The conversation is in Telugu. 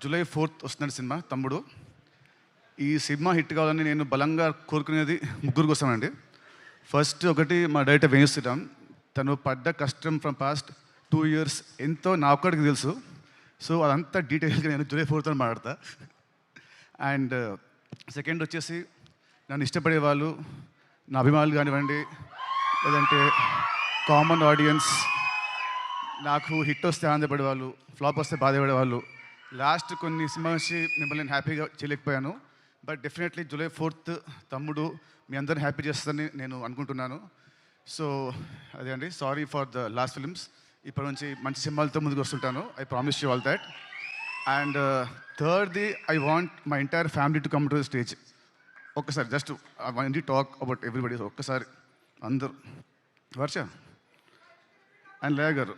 జూలై 4th వస్తున్నాడు సినిమా తమ్ముడు. ఈ సినిమా హిట్ కావాలని నేను బలంగా కోరుకునేది ముగ్గురు కోసం అండి. ఫస్ట్ ఒకటి మా డైరెక్టర్ వేణు శ్రీరామ్. తను పడ్డ కష్టం ఫ్రమ్ పాస్ట్ 2 years ఎంతో నా ఒక్కడికి తెలుసు. సో అదంతా డీటెయిల్గా నేను జూలై 4th మాట్లాడతా. అండ్ సెకండ్ వచ్చేసి నన్ను ఇష్టపడే వాళ్ళు, నా అభిమానులు కానివ్వండి, లేదంటే కామన్ ఆడియన్స్, నాకు హిట్ వస్తే ఆనందపడే వాళ్ళు, ఫ్లాప్ వస్తే బాధపడే వాళ్ళు. లాస్ట్ కొన్ని సినిమా నుంచి మిమ్మల్ని నేను హ్యాపీగా చేయలేకపోయాను. బట్ డెఫినెట్లీ జూలై 4th తమ్ముడు మీ అందరిని హ్యాపీ చేస్తుందని నేను అనుకుంటున్నాను. సో అదే అండి, sorry for the last films. ఇప్పటి నుంచి మంచి సినిమాలతో ముందుకు వస్తుంటాను. I promise you all that. And థర్డ్ది, I want my entire family to come to the stage. ఒక్కసారి just I want to talk about everybody. ఒక్కసారి అందరూ వర్ష అండ్ లేయ గారు